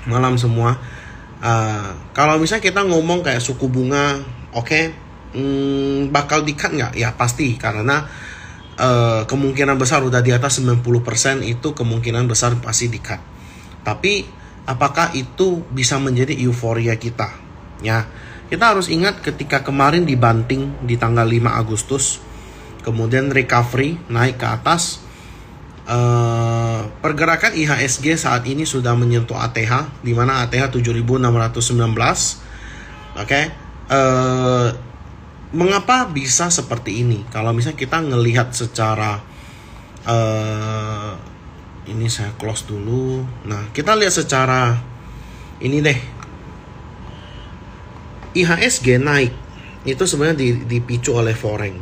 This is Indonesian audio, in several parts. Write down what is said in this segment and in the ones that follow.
Malam semua. Kalau misalnya kita ngomong kayak suku bunga, bakal di-cut nggak? Ya pasti, karena kemungkinan besar udah di atas 90% itu kemungkinan besar pasti di-cut. Tapi apakah itu bisa menjadi euforia kita? Ya, kita harus ingat ketika kemarin dibanting di tanggal 5 Agustus, kemudian recovery naik ke atas. Pergerakan IHSG saat ini sudah menyentuh ATH, di mana ATH 7.619. Mengapa bisa seperti ini? Kalau misalnya kita ngelihat secara ini saya close dulu. Nah, kita lihat secara ini deh. IHSG naik itu sebenarnya dipicu oleh foreign.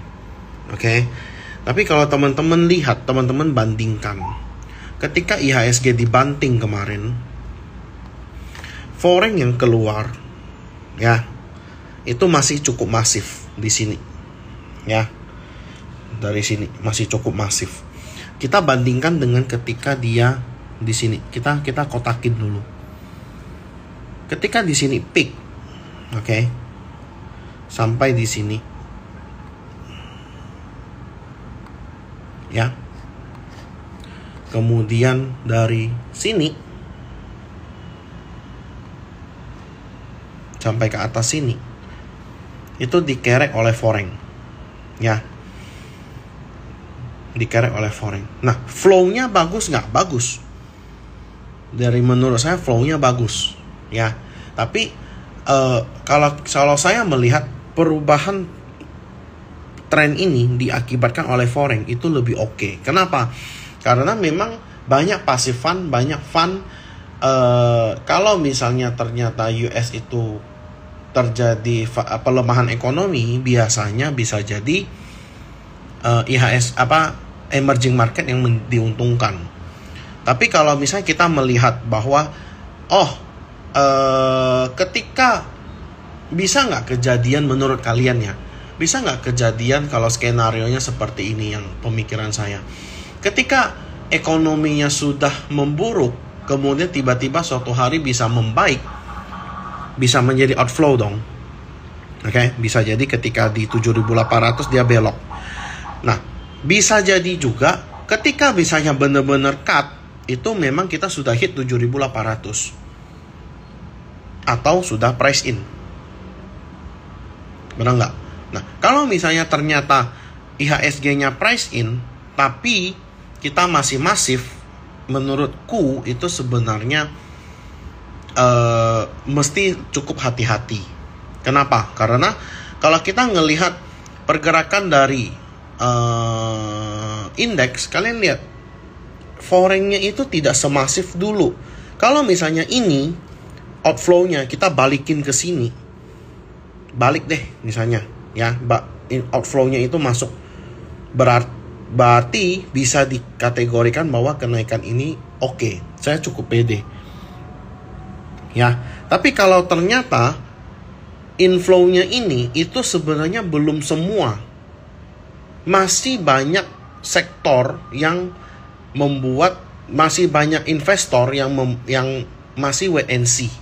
Tapi kalau teman-teman lihat, teman-teman bandingkan, ketika IHSG dibanting kemarin, foreign yang keluar, ya, itu masih cukup masif di sini, ya, dari sini masih cukup masif. Kita bandingkan dengan ketika dia di sini, kita kotakin dulu. Ketika di sini peak, sampai di sini. Ya. Kemudian dari sini sampai ke atas sini itu dikerek oleh foreign. Ya. Dikerek oleh foreign. Nah, flow-nya bagus nggak? Bagus. Dari menurut saya flow-nya bagus. Ya. Tapi kalau saya melihat perubahan tren ini diakibatkan oleh foreign itu lebih oke. Kenapa? Karena memang banyak passive fund, banyak fund. Kalau misalnya ternyata US itu terjadi pelemahan ekonomi, biasanya bisa jadi emerging market yang diuntungkan. Tapi kalau misalnya kita melihat bahwa ketika bisa nggak kejadian menurut kalian ya? Bisa nggak kejadian kalau skenario-nya seperti ini yang pemikiran saya? Ketika ekonominya sudah memburuk, kemudian tiba-tiba suatu hari bisa membaik, bisa menjadi outflow dong. Bisa jadi ketika di 7.800 dia belok. Nah, bisa jadi juga ketika misalnya benar-benar cut, itu memang kita sudah hit 7.800. Atau sudah price in. Benar nggak? Nah, kalau misalnya ternyata IHSG-nya price in, tapi kita masih masif, menurutku itu sebenarnya mesti cukup hati-hati. Kenapa? Karena kalau kita ngelihat pergerakan dari indeks, kalian lihat foreign-nya itu tidak semasif dulu. Kalau misalnya ini outflow-nya kita balikin ke sini, balik deh misalnya, ya, outflow-nya itu masuk, berarti bisa dikategorikan bahwa kenaikan ini oke. Saya cukup pede, ya. Tapi kalau ternyata inflow-nya ini itu sebenarnya belum semua, masih banyak sektor yang membuat, masih banyak investor yang masih wait and see.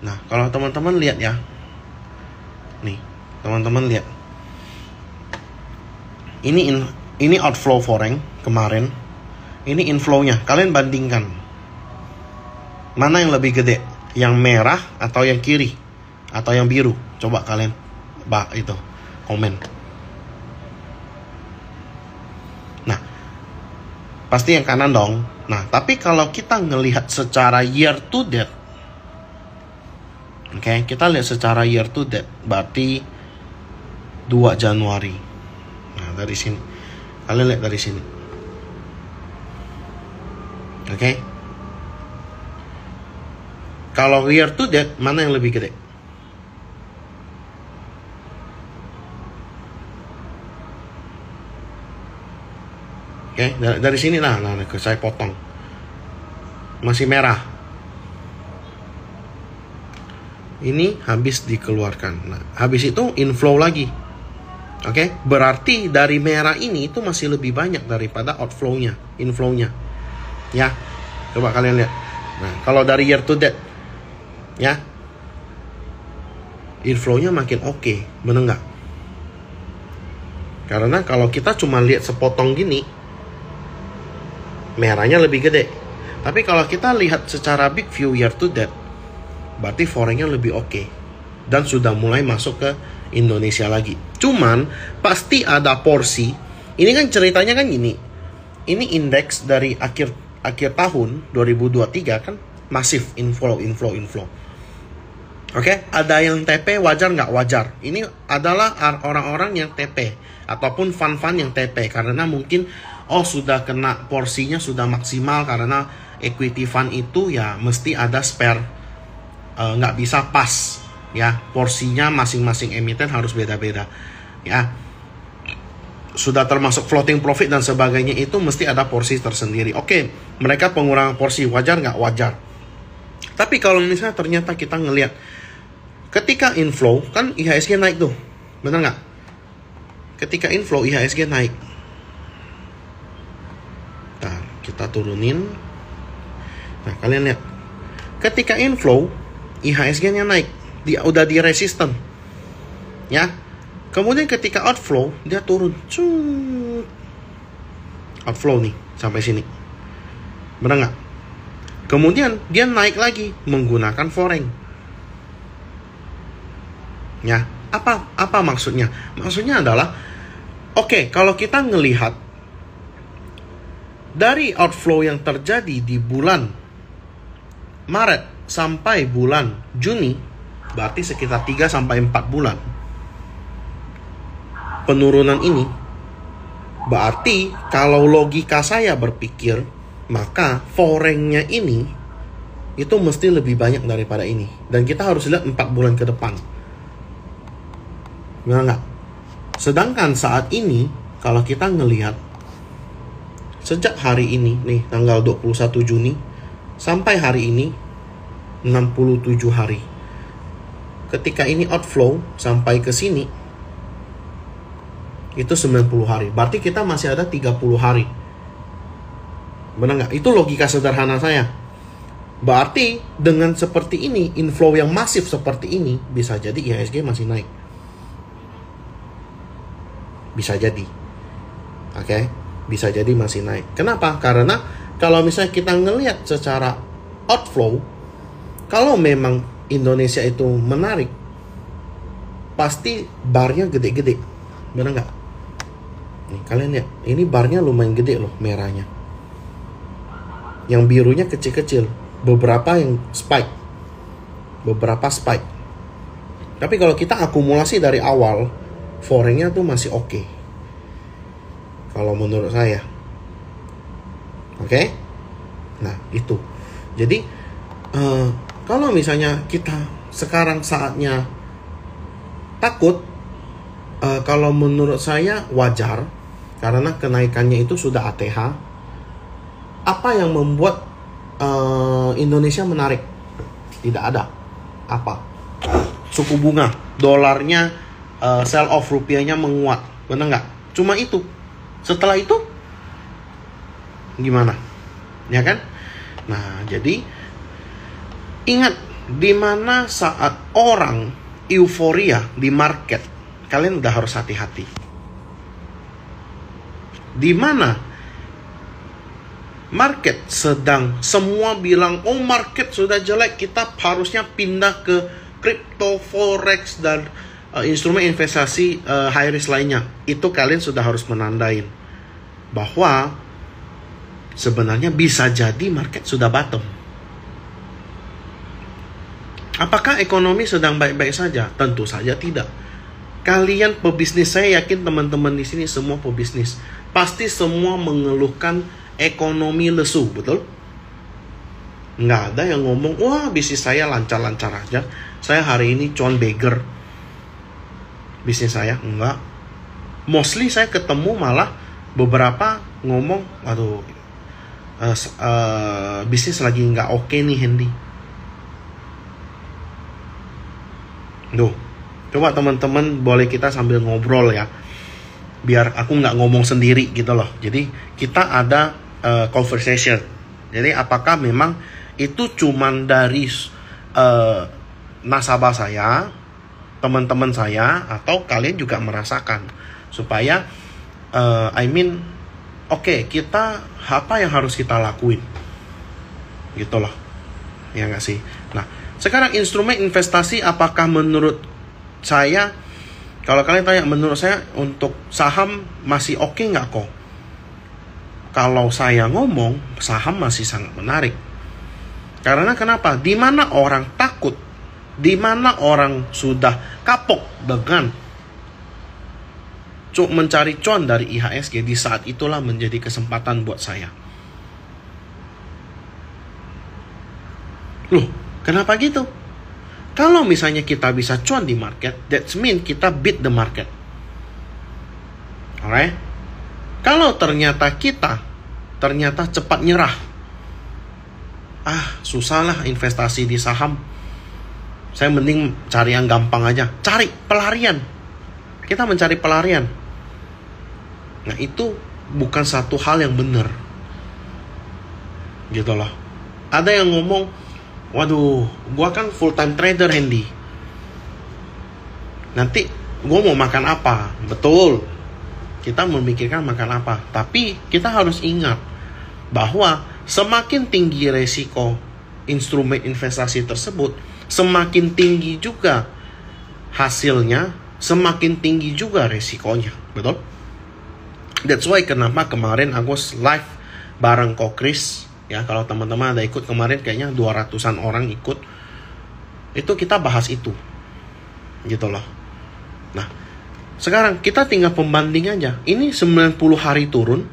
Nah, kalau teman-teman lihat ya, nih, teman-teman lihat, ini outflow foreign kemarin, ini inflow-nya. Kalian bandingkan, mana yang lebih gede, yang merah atau yang kiri atau yang biru? Coba kalian itu komen. Nah, pasti yang kanan dong. Nah, tapi kalau kita ngelihat secara year to date, kita lihat secara year to date, berarti 2 Januari. Nah, dari sini. Kalian lihat dari sini. Kalau year to date, mana yang lebih gede? Dari sini lah, saya potong. Masih merah. Ini habis dikeluarkan. Nah, habis itu inflow lagi. Berarti dari merah ini itu masih lebih banyak daripada outflow-nya, inflow-nya. Ya. Coba kalian lihat. Nah, kalau dari year to date, ya, inflow-nya makin oke, bener nggak? Karena kalau kita cuma lihat sepotong gini, merahnya lebih gede. Tapi kalau kita lihat secara big view year to date, berarti foreign-nya lebih oke. Dan sudah mulai masuk ke Indonesia lagi. Cuman, pasti ada porsi. Ini kan ceritanya kan gini. Ini indeks dari akhir tahun 2023 kan masif inflow. Oke, ada yang TP wajar nggak wajar? Ini adalah orang-orang yang TP ataupun fund-fund yang TP karena mungkin sudah kena porsinya sudah maksimal karena equity fund itu ya mesti ada spare, nggak bisa pas ya, porsinya masing-masing emiten harus beda-beda ya. Sudah termasuk floating profit dan sebagainya itu mesti ada porsi tersendiri. Oke, mereka pengurangan porsi wajar nggak wajar? Tapi kalau misalnya ternyata kita ngelihat ketika inflow kan IHSG naik tuh, benar nggak? Ketika inflow IHSG naik, nah kita turunin. Nah kalian lihat, ketika inflow IHSG-nya naik, udah di resisten, ya. Kemudian ketika outflow dia turun, outflow nih sampai sini, benar nggak? Kemudian dia naik lagi menggunakan foreign. Ya, apa maksudnya? Maksudnya adalah, oke, kalau kita ngelihat dari outflow yang terjadi di bulan Maret sampai bulan Juni, berarti sekitar 3-4 bulan. Penurunan ini berarti kalau logika saya berpikir, maka foreign-nya ini itu mesti lebih banyak daripada ini. Dan kita harus lihat 4 bulan ke depan. Benar nggak? Sedangkan saat ini kalau kita ngelihat sejak hari ini nih tanggal 21 Juni sampai hari ini 67 hari. Ketika ini outflow sampai ke sini itu 90 hari. Berarti kita masih ada 30 hari. Benar nggak? Itu logika sederhana saya. Berarti dengan seperti ini, inflow yang masif seperti ini, bisa jadi IHSG masih naik. Bisa jadi. Oke? Bisa jadi masih naik. Kenapa? Karena kalau misalnya kita ngelihat secara outflow, kalau memang Indonesia itu menarik, pasti barnya gede-gede. Benar nggak? Nih, kalian lihat, ini barnya lumayan gede loh, merahnya. Yang birunya kecil-kecil, beberapa yang spike. Tapi kalau kita akumulasi dari awal, foreign-nya tuh masih oke. Kalau menurut saya. Oke? Nah, itu. Jadi, kalau misalnya kita sekarang saatnya takut, kalau menurut saya wajar karena kenaikannya itu sudah ATH. Apa yang membuat Indonesia menarik? Tidak ada. Apa? Suku bunga, dolarnya sell off, rupiahnya menguat, benar nggak? Cuma itu. Setelah itu gimana? Ya kan? Nah, jadi ingat, di mana saat orang euforia di market, kalian udah harus hati-hati. Di mana market sedang semua bilang, oh market sudah jelek, kita harusnya pindah ke crypto, forex, dan instrumen investasi high risk lainnya. Itu kalian sudah harus menandain bahwa sebenarnya bisa jadi market sudah bottom. Apakah ekonomi sedang baik-baik saja? Tentu saja tidak. Kalian pebisnis, saya yakin teman-teman di sini semua pebisnis, pasti semua mengeluhkan ekonomi lesu, betul? Nggak ada yang ngomong, wah bisnis saya lancar-lancar aja, saya hari ini cuan beggar bisnis saya. Enggak. Mostly saya ketemu malah beberapa ngomong, aduh, bisnis lagi nggak oke nih Hendy. Duh. Coba teman-teman boleh kita sambil ngobrol ya, biar aku nggak ngomong sendiri gitu loh. Jadi kita ada conversation. Jadi apakah memang Itu cuman dari nasabah saya, teman-teman saya, atau kalian juga merasakan. Supaya oke, kita apa yang harus kita lakuin, gitu loh, ya nggak sih? Nah, sekarang instrumen investasi, apakah menurut saya, kalau kalian tanya menurut saya untuk saham masih oke nggak kok? Kalau saya ngomong, saham masih sangat menarik. Karena kenapa? Di mana orang takut, di mana orang sudah kapok dengan mencari cuan dari IHSG, di saat itulah menjadi kesempatan buat saya. Loh, kenapa gitu? Kalau misalnya kita bisa cuan di market, that means kita beat the market. Alright? Kalau ternyata kita cepat nyerah, susah lah investasi di saham, saya mending cari yang gampang aja, cari pelarian. Kita mencari pelarian. Nah, itu bukan satu hal yang benar, gitu loh. Ada yang ngomong, waduh, gua kan full time trader, Hendy, nanti gua mau makan apa? Betul, kita memikirkan makan apa. Tapi kita harus ingat bahwa semakin tinggi resiko instrumen investasi tersebut, semakin tinggi juga hasilnya, semakin tinggi juga resikonya. Betul? That's why kenapa kemarin aku live bareng Ko Chris, ya, kalau teman-teman ada ikut kemarin, kayaknya 200-an orang ikut. Itu kita bahas itu, gitu loh. Nah, sekarang kita tinggal pembanding aja. Ini 90 hari turun,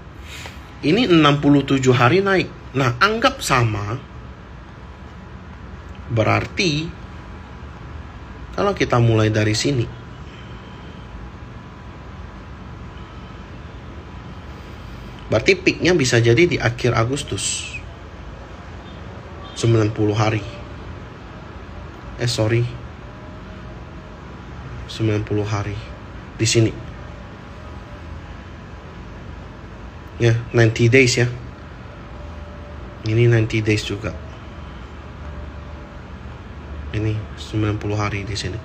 ini 67 hari naik. Nah, anggap sama. Berarti kalau kita mulai dari sini, berarti peaknya bisa jadi di akhir Agustus. 90 hari. 90 hari di sini. Ya, 90 days ya. Ini 90 days juga. Ini 90 hari di sini.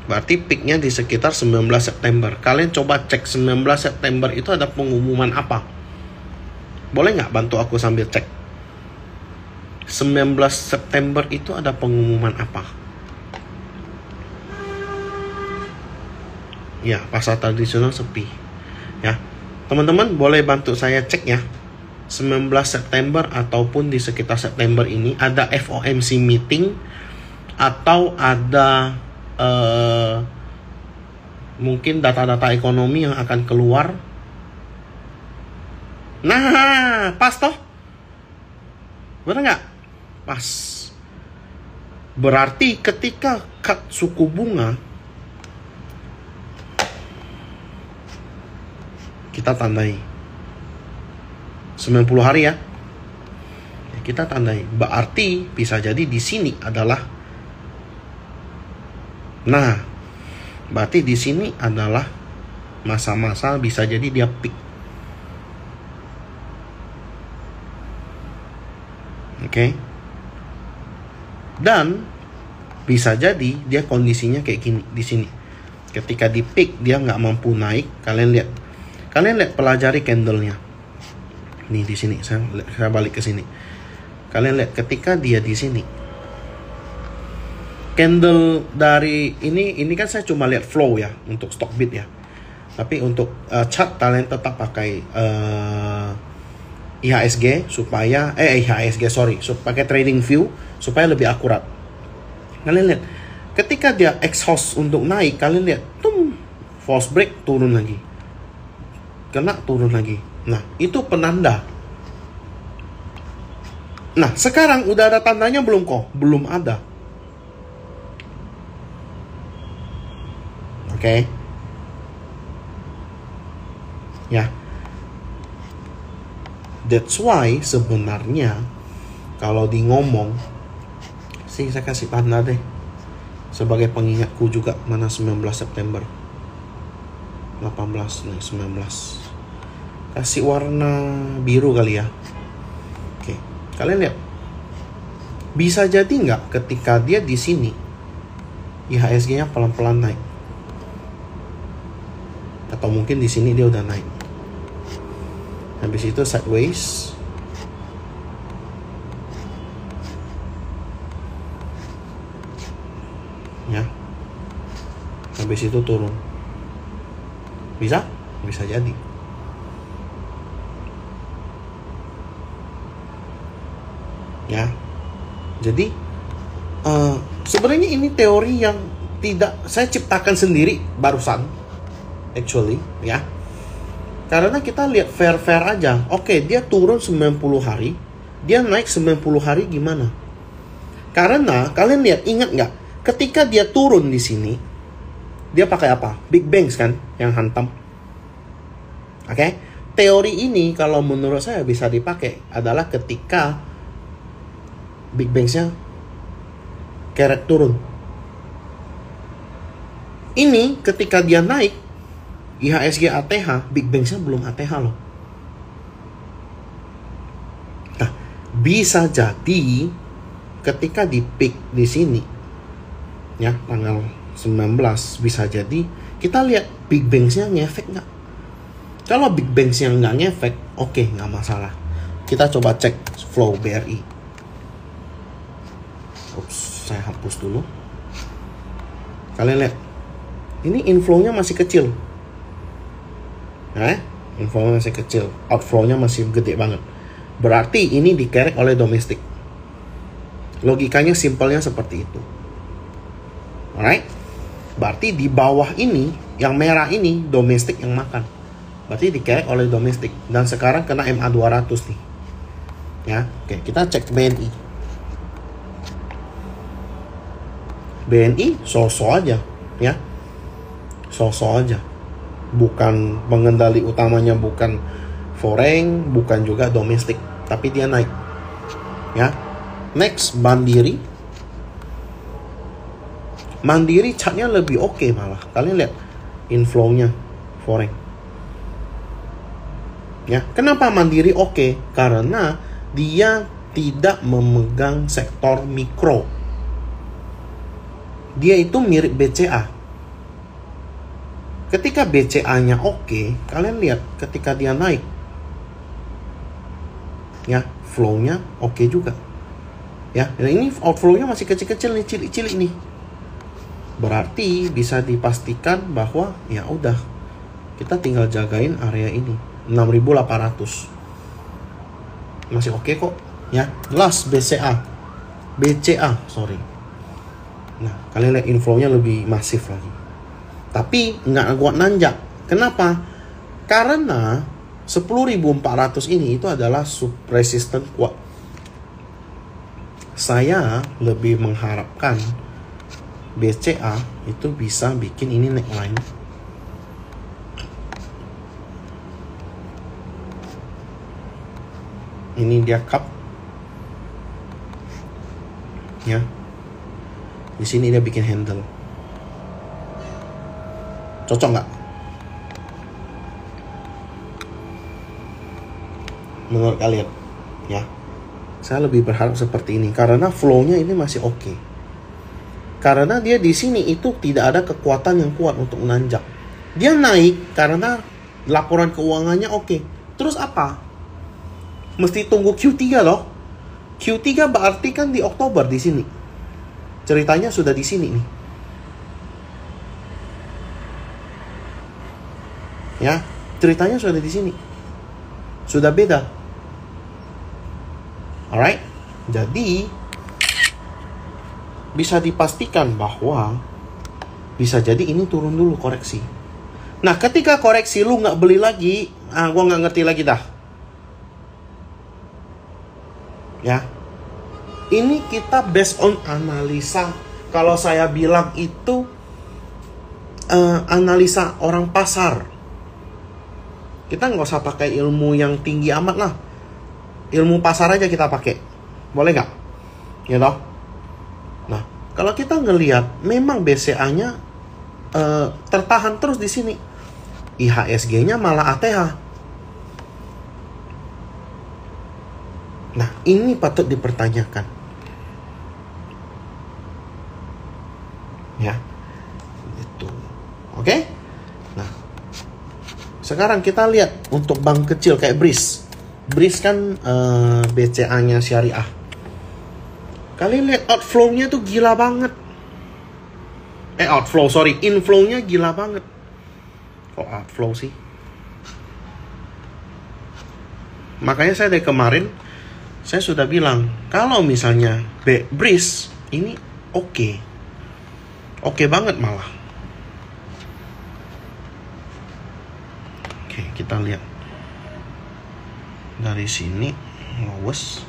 Berarti peaknya di sekitar 19 September. Kalian coba cek 19 September itu ada pengumuman apa? Boleh nggak bantu aku sambil cek? 19 September itu ada pengumuman apa? Ya, pasar tradisional sepi. Ya, teman-teman boleh bantu saya cek ya. 19 September ataupun di sekitar September ini ada FOMC meeting atau ada mungkin data-data ekonomi yang akan keluar. Nah, pas toh? Benar nggak? Pas. Berarti ketika cut suku bunga, kita tandai 90 hari ya. Kita tandai. Berarti bisa jadi di sini adalah, nah, berarti di sini adalah masa-masa bisa jadi dia peak. Oke. Dan bisa jadi dia kondisinya kayak gini di sini. Ketika di peak dia nggak mampu naik, kalian lihat pelajari candlenya. Nih di sini, saya balik ke sini. Kalian lihat ketika dia di sini. Candle dari ini kan saya cuma lihat flow ya untuk stock bid ya. Tapi untuk chart kalian tetap pakai IHSG supaya pakai trading view supaya lebih akurat. Kalian lihat ketika dia exhaust untuk naik, kalian lihat false break, turun lagi, kena, turun lagi. Nah, itu penanda. Nah, sekarang udah ada tandanya belum kok? Belum ada. Oke. Ya. That's why sebenarnya kalau di ngomong sih, saya kasih tanda deh sebagai pengingatku juga. Mana 19 September 18 nih, 19. kasih warna biru kali ya. Oke, kalian lihat. Bisa jadi nggak ketika dia di sini IHSG-nya pelan-pelan naik? Atau mungkin di sini dia udah naik. Habis itu sideways. Ya. Habis itu turun. Bisa? Bisa jadi. Ya. Jadi sebenarnya ini teori yang tidak saya ciptakan sendiri barusan, actually, ya. Karena kita lihat fair aja. Oke, dia turun 90 hari, dia naik 90 hari gimana? Karena kalian lihat, ingat nggak? Ketika dia turun di sini, dia pakai apa? Big Bangs kan yang hantam. Oke, teori ini kalau menurut saya bisa dipakai adalah ketika Big Bangs-nya kerek turun. Ini ketika dia naik IHSG ATH, Big Bangs-nya belum ATH loh. Nah, bisa jadi ketika di peak di sini ya tanggal 19, bisa jadi kita lihat Big Bangs-nya ngefek nggak. Kalau Big Bangs-nya nggak ngefek, oke, nggak masalah. Kita coba cek flow BRI. Ups, saya hapus dulu. Kalian lihat, ini inflow-nya masih kecil. Inflow-nya masih kecil, outflow-nya masih gede banget. Berarti ini dikerek oleh domestik. Logikanya simpelnya seperti itu. Alright? Berarti di bawah ini, yang merah ini domestik yang makan. Berarti dikerek oleh domestik. Dan sekarang kena MA200 nih. Ya, oke, kita cek BNI. BNI so-so aja, ya. So-so aja. Bukan pengendali utamanya, bukan foreign, bukan juga domestik, tapi dia naik. Ya. Next, Mandiri. Mandiri chartnya lebih oke malah. Kalian lihat inflow-nya foreign. Ya, kenapa Mandiri oke? Karena dia tidak memegang sektor mikro. Dia itu mirip BCA. Ketika BCA-nya oke, kalian lihat ketika dia naik, ya, flow-nya oke juga. Ya, dan ini outflow-nya masih kecil-kecil nih, cilik-cilik nih. Berarti bisa dipastikan bahwa ya udah, kita tinggal jagain area ini 6.800. Masih oke kok, ya. Last BCA, sorry. Nah, kalian lihat inflow-nya lebih masif lagi. Tapi nggak kuat nanjak. Kenapa? Karena 10.400 ini itu adalah sub resistant kuat. Saya lebih mengharapkan BCA itu bisa bikin ini neckline. Ini dia cup. Ya. Di sini dia bikin handle. Cocok nggak? Menurut kalian? Ya. Saya lebih berharap seperti ini karena flow-nya ini masih oke. Karena dia di sini itu tidak ada kekuatan yang kuat untuk menanjak. Dia naik karena laporan keuangannya oke. Terus apa? Mesti tunggu Q3 loh. Q3 berarti kan di Oktober di sini. Ceritanya sudah di sini nih. Ya, ceritanya sudah di sini. Sudah beda. Alright? Jadi bisa dipastikan bahwa bisa jadi ini turun dulu koreksi. Nah, ketika koreksi lu nggak beli lagi, gua nggak ngerti lagi dah. Ya. Ini kita based on analisa. Kalau saya bilang itu analisa orang pasar. Kita nggak usah pakai ilmu yang tinggi amat lah. Ilmu pasar aja kita pakai. Boleh nggak? Ya toh? Nah, kalau kita ngelihat memang BCA-nya tertahan terus di sini. IHSG-nya malah ATH. Nah, ini patut dipertanyakan. Ya. Itu. Oke? Nah, sekarang kita lihat untuk bank kecil kayak BRIS. BRIS kan BCA-nya syariah. Kalian lihat outflow-nya tuh gila banget. Inflow-nya gila banget. Kok outflow sih? Makanya saya dari kemarin, saya sudah bilang, kalau misalnya BRIS ini oke. Oke banget malah. Oke, kita lihat. Dari sini, lowest.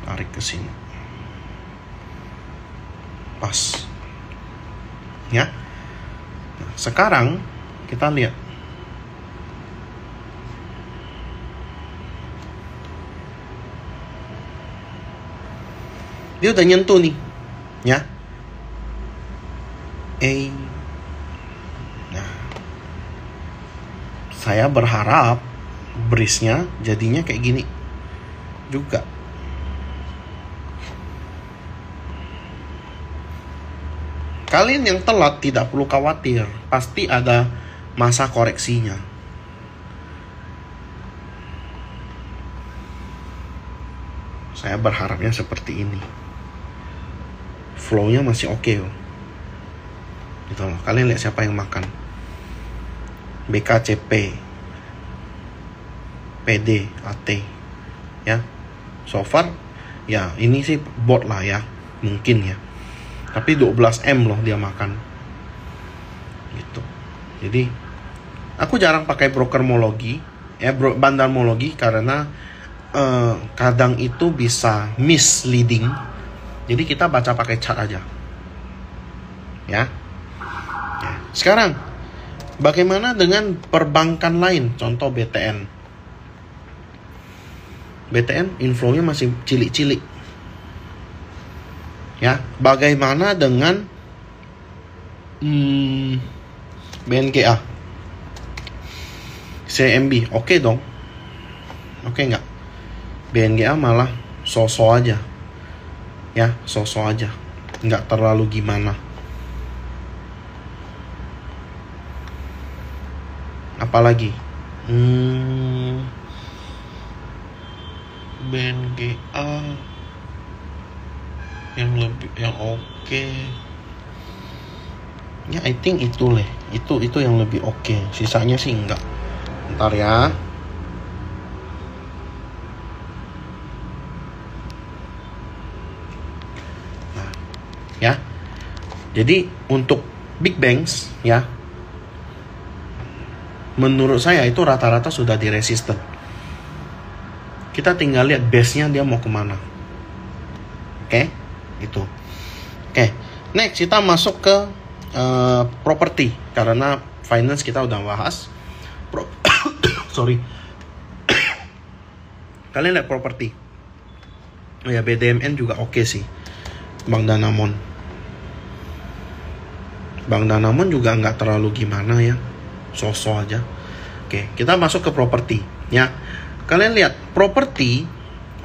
Tarik ke sini. Pas. Ya. Nah, sekarang kita lihat. Dia udah nyentuh nih. Ya. Nah. Saya berharap BRIS-nya jadinya kayak gini juga. Kalian yang telat tidak perlu khawatir, pasti ada masa koreksinya. Saya berharapnya seperti ini. Flow-nya masih oke loh. Gitu loh. Kalian lihat siapa yang makan. BKCP, PD, AT. Ya. So far ya ini sih bot lah ya, mungkin ya. Tapi 12M loh dia makan. Gitu. Jadi aku jarang pakai brokermologi, bandarmologi, karena kadang itu bisa misleading. Jadi kita baca pakai chart aja. Ya. Sekarang bagaimana dengan perbankan lain? Contoh BTN. BTN inflow-nya masih cilik-cilik. Ya, bagaimana dengan BNKA, CMB? Oke dong. Oke nggak? BNKA malah so-so aja. Ya, so-so aja. Nggak terlalu gimana. Apalagi? BNKA yang oke. Ya, I think itu yang lebih oke. Sisanya sih enggak. Ntar ya. Nah, ya. Jadi untuk big banks ya, menurut saya itu rata-rata sudah di resisten. Kita tinggal lihat base-nya dia mau kemana. Oke? Itu. Oke. Next kita masuk ke properti, karena finance kita udah bahas. Sorry. Kalian lihat properti. Ya, BDMN juga oke sih. Bank Danamon juga nggak terlalu gimana ya. So-so aja. Oke, kita masuk ke properti ya. Kalian lihat properti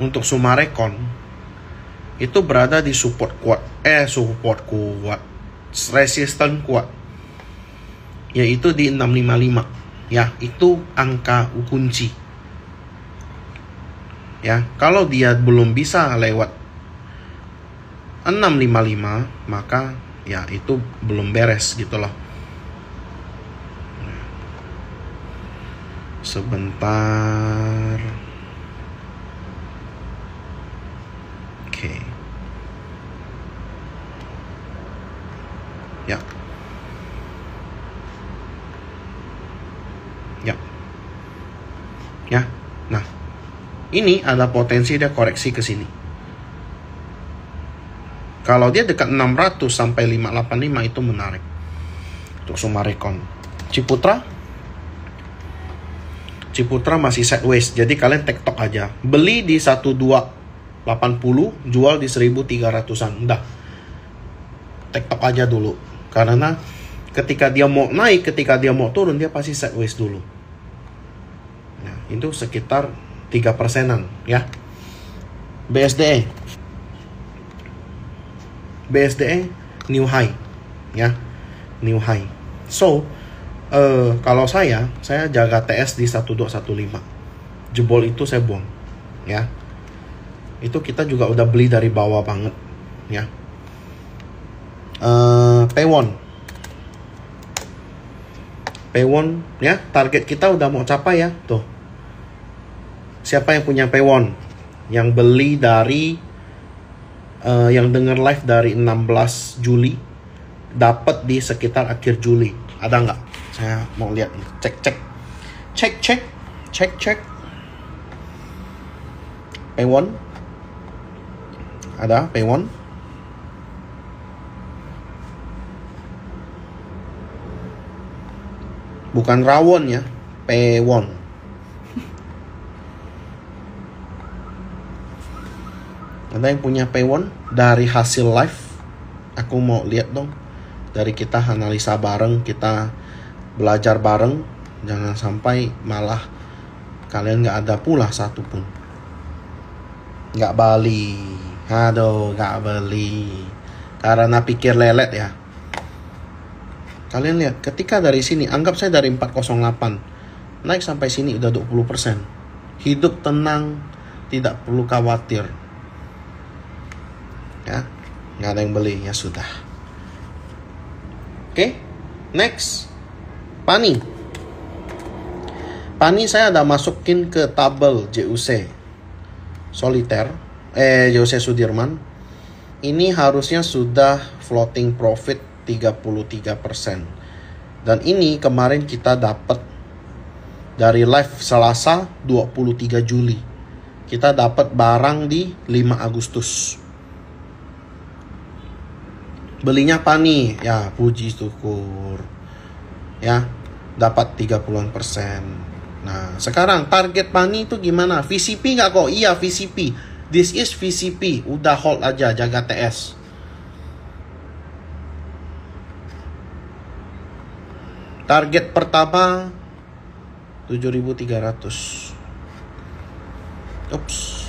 untuk Sumarekon itu berada di support kuat, resisten kuat, yaitu di 655 ya. Itu angka kunci ya. Kalau dia belum bisa lewat 655, maka ya itu belum beres gitu loh. Sebentar. Oke. Ya. Ya. Ya. Nah, ini ada potensi dia koreksi ke sini. Kalau dia dekat 600 sampai 585 itu menarik untuk Sumarekon. Ciputra masih sideways, jadi kalian tektok aja. Beli di 1280, jual di 1300-an. Udah. Tektok aja dulu. Karena ketika dia mau naik, ketika dia mau turun, dia pasti sideways dulu. Nah, itu sekitar 3%-an ya. BSDE. BSDE new high ya, new high. So kalau saya jaga TS di 1215. Jebol itu saya buang ya. Itu kita juga udah beli dari bawah banget ya. Pewon ya, target kita udah mau capai ya. Tuh. Siapa yang punya Pewon? Yang beli dari yang denger live dari 16 Juli dapat di sekitar akhir Juli. Ada nggak? Saya mau lihat. Cek. Pewon. Ada Pewon? Bukan rawon ya, Pewon. Ada yang punya Pewon dari hasil live? Aku mau lihat dong. Dari kita analisa bareng, kita belajar bareng. Jangan sampai malah kalian nggak ada pula satupun. Nggak beli. Aduh, nggak beli. Karena pikir lelet ya. Kalian lihat, ketika dari sini, anggap saya dari 408, naik sampai sini udah 20%. Hidup tenang, tidak perlu khawatir. Ya, nggak ada yang beli, ya sudah. Oke, next. Pani saya ada masukin ke tabel JUC Soliter, JUC Sudirman. Ini harusnya sudah floating profit 33%. Dan ini kemarin kita dapat dari live Selasa 23 Juli. Kita dapat barang di 5 Agustus. Belinya Pani, ya puji syukur. Ya, dapat 30%. Nah, sekarang target Pani itu gimana? VCP nggak kok? Iya, VCP. This is VCP. Udah hold aja, jaga TS. Target pertama 7.300. Ups.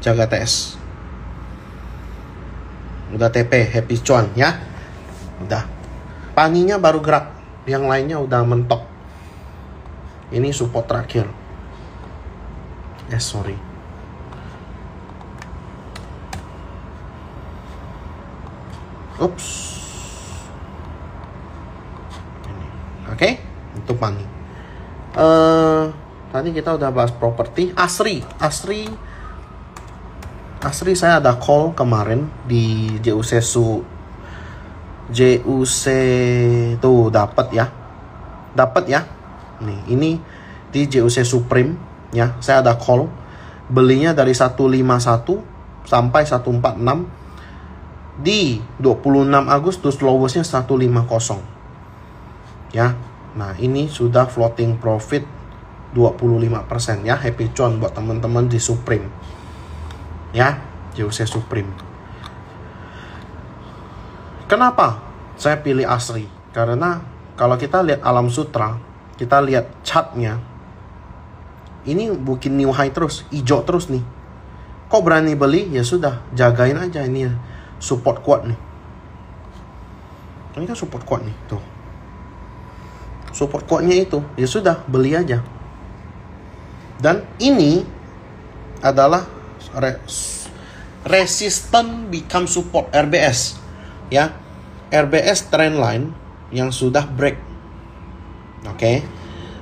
Jaga TS. Udah TP, happy cuan ya. Udah. Paninya baru gerak. Yang lainnya udah mentok. Ini support terakhir. Sorry. Ups. Oke, itu Pani. Tadi kita udah bahas properti. Asri saya ada call kemarin di JUC tuh dapat ya. Nih, ini di JUC Supreme ya. Saya ada call. Belinya dari 151 sampai 146 di 26 Agustus, lowestnya 150. Ya. Nah, ini sudah floating profit 25% ya. Happy cuan buat teman-teman di Supreme. Ya, JUC Supreme. Kenapa saya pilih Asri? Karena kalau kita lihat Alam Sutra, kita lihat chartnya, ini bikin new high terus, hijau terus nih. Kok berani beli? Ya sudah, jagain aja ini ya. Support kuat nih. Ini kan support kuat nih, tuh. Support kuatnya itu, ya sudah, beli aja. Dan ini adalah resistant become support, RBS. Ya, RBS trendline yang sudah break. Oke.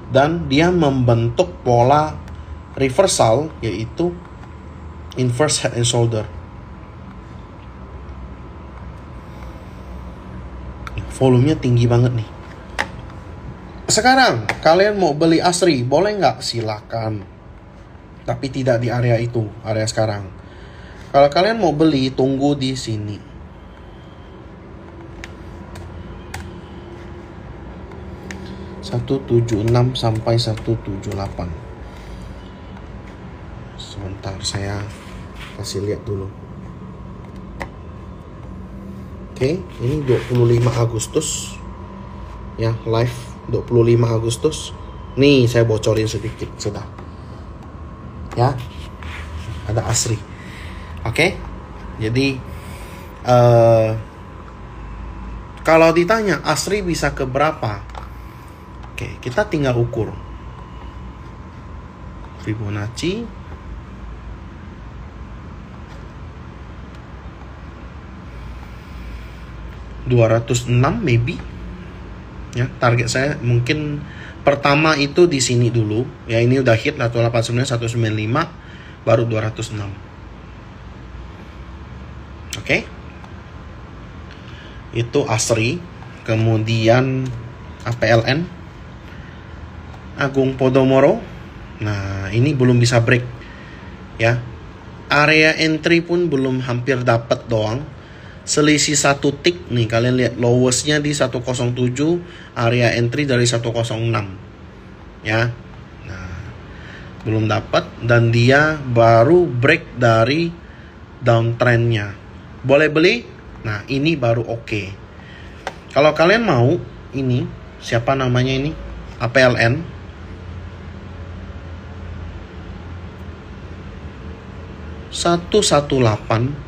Dan dia membentuk pola reversal, yaitu inverse head and shoulder. Volumenya tinggi banget nih. Sekarang kalian mau beli Asri, boleh nggak? Silakan. Tapi tidak di area itu, area sekarang. Kalau kalian mau beli, tunggu di sini. $176 sampai 178. Sebentar, saya kasih lihat dulu. Oke, ini 25 Agustus. Ya, live 25 Agustus. Nih, saya bocorin sedikit sudah. Ya. ada ASRI. Oke, jadi kalau ditanya ASRI bisa ke berapa, oke, kita tinggal ukur Fibonacci. $206 maybe. Ya, target saya mungkin pertama itu di sini dulu. Ya, ini udah hit 189, 195, baru 206. Oke. Itu ASRI, kemudian APLN, Agung Podomoro. Nah, ini belum bisa break. Ya. Area entry pun belum, hampir dapat doang. Selisih 1 tick nih, kalian lihat lowestnya di 107, area entry dari 106 ya. Nah, belum dapat, dan dia baru break dari downtrendnya. Boleh beli. Nah, ini baru oke. Kalau kalian mau, ini siapa namanya ini, APLN, $118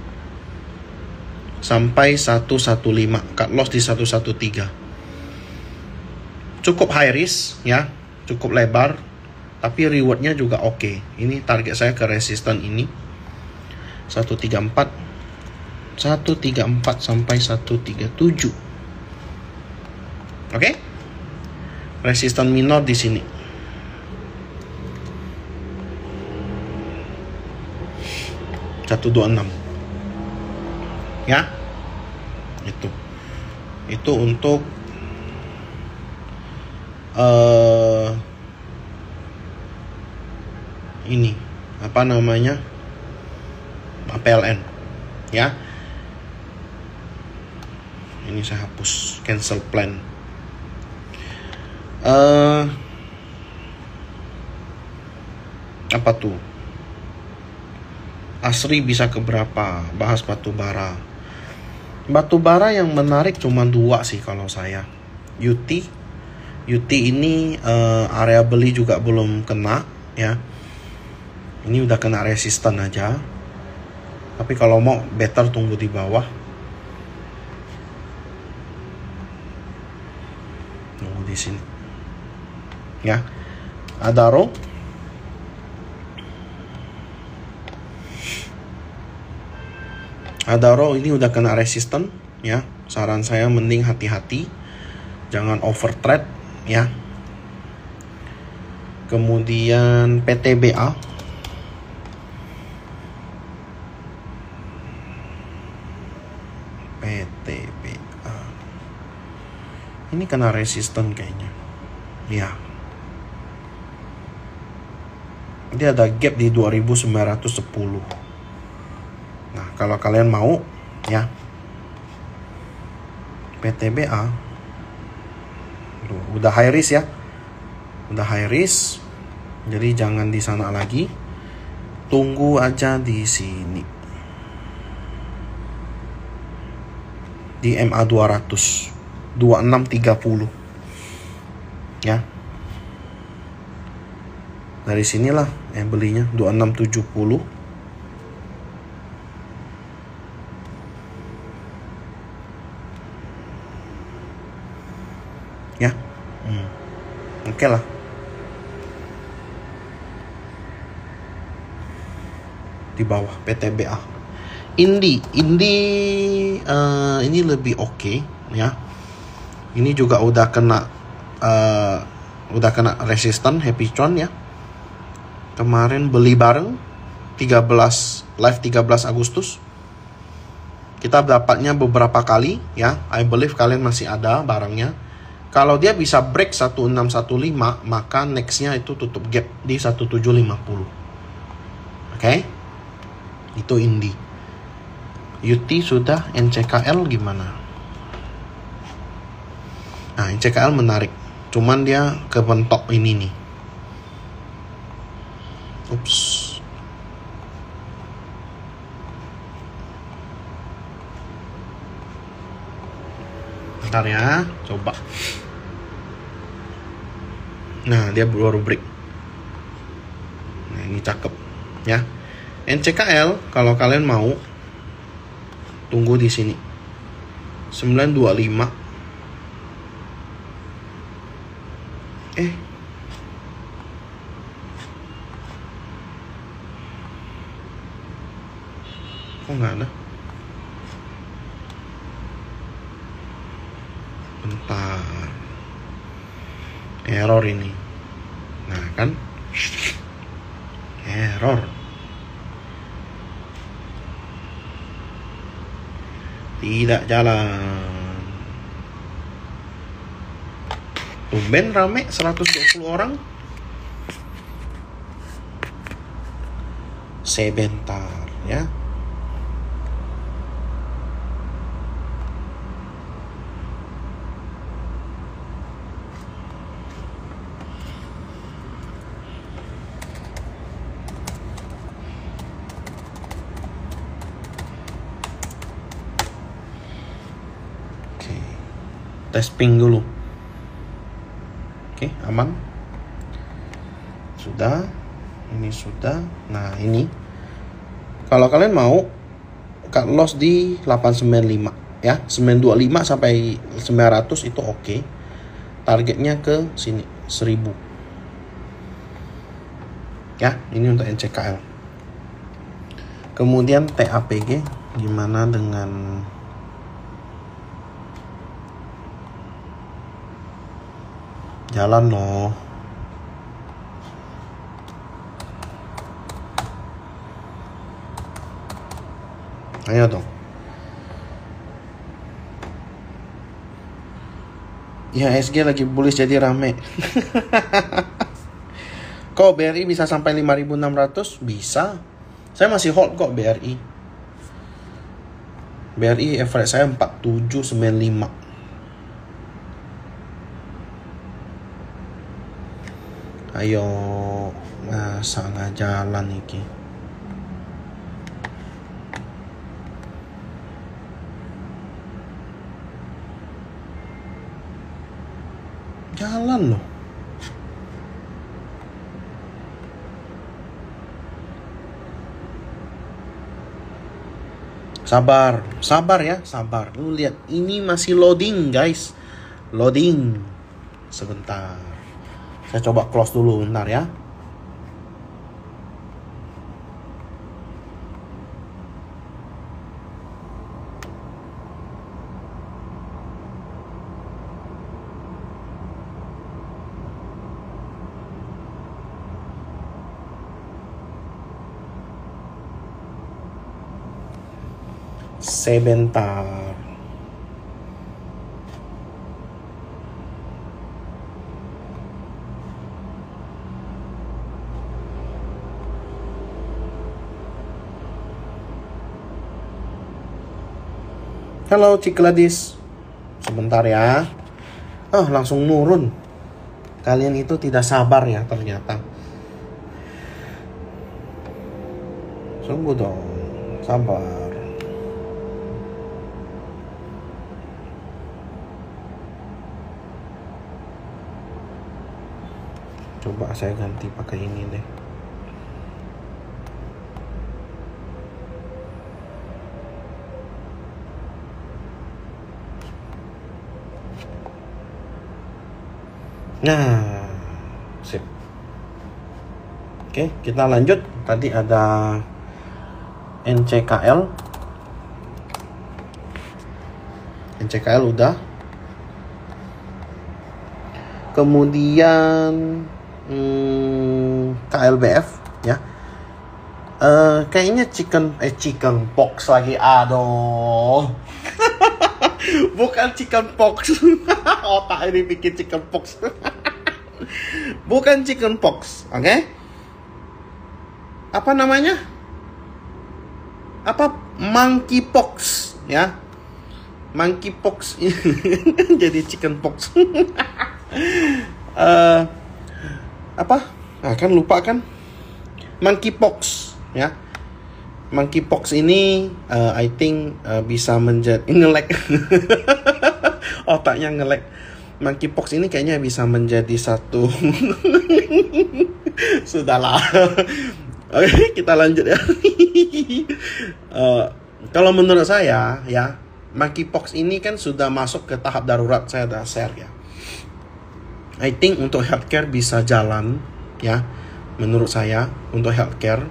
sampai 115, cut loss di 113. Cukup high risk ya, cukup lebar, tapi rewardnya juga oke. Ini target saya ke resisten ini 134 sampai 137. Oke. Resisten minor di sini. $126. Ya, itu untuk ini apa namanya, APLN ya. Ini saya hapus, cancel plan. Apa tuh, ASRI bisa ke berapa? Bahas batubara. Batubara yang menarik cuma 2 sih kalau saya. UT ini area beli juga belum kena ya. Ini udah kena resisten aja. Tapi kalau mau better tunggu di bawah. Tunggu di sini. Ya. Adaro. Adaro ini udah kena resisten ya. Saran saya mending hati-hati, jangan overtrade ya. Kemudian PTBA, ini kena resisten kayaknya ya. Dia ada gap di 2910. Nah, kalau kalian mau ya, PTBA udah high risk ya. Udah high risk. Jadi jangan di sana lagi. Tunggu aja di sini. Di MA 200 2630. Ya. Dari sinilah yang belinya 2670. Ya, oke lah. Di bawah PTBA. Indi ini lebih oke ya. Ini juga udah kena resisten Happytron ya. Kemarin beli bareng 13 Agustus. Kita dapatnya beberapa kali ya. I believe kalian masih ada barangnya. Kalau dia bisa break 1615, maka nextnya itu tutup gap di 1750. Oke? Itu Indi. UT sudah, NCKL gimana? Nah, NCKL menarik. Cuman dia kebentok ini nih. Ups. Bentar ya, coba. Nah, dia baru break. Nah, ini cakep ya. NCKL kalau kalian mau tunggu di sini 925. Kok nggak ada? Bentar, error ini. Nah kan, error. Tidak jalan. Tumben rame 120 orang. Sebentar ya. Tes ping dulu. Oke, aman. Sudah. Ini sudah. Nah, ini. Kalau kalian mau cut loss di 895 ya. 925 sampai 900 itu oke. Targetnya ke sini 1000. Ya, ini untuk NCKL. Kemudian TAPG gimana dengan jalan loh. Ayo dong. IHSG lagi bullish jadi rame. Kok BRI bisa sampai 5.600? Bisa. Saya masih hold kok BRI. BRI average saya 4795. Ayo, masa nggak jalan iki? Jalan loh. Sabar, sabar ya, sabar. Lu lihat, ini masih loading guys. Loading. Sebentar. Saya coba close dulu bentar ya. Sebentar. Halo Cikladis. Sebentar ya. Langsung nurun. Kalian itu tidak sabar ya ternyata. Sungguh dong. Sabar. Coba saya ganti pakai ini deh. Nah, sip. Oke, kita lanjut. Tadi ada NCKL. NCKL udah. Kemudian KLBF ya. Kayaknya chicken pox lagi. Aduh. Bukan chicken pox. Otak ini bikin chicken pox. Bukan chicken pox, oke? Apa namanya? Apa monkeypox ya? Monkeypox. Jadi chicken pox. Apa? Kan lupa kan? Monkeypox ya. Monkeypox ini I think bisa menjadi nge-lag. Otaknya nge-lag. Monkeypox ini kayaknya bisa menjadi satu. Sudahlah. Oke, kita lanjut ya. Kalau menurut saya ya, monkeypox ini kan sudah masuk ke tahap darurat, saya udah share ya. I think untuk healthcare bisa jalan ya, menurut saya untuk healthcare.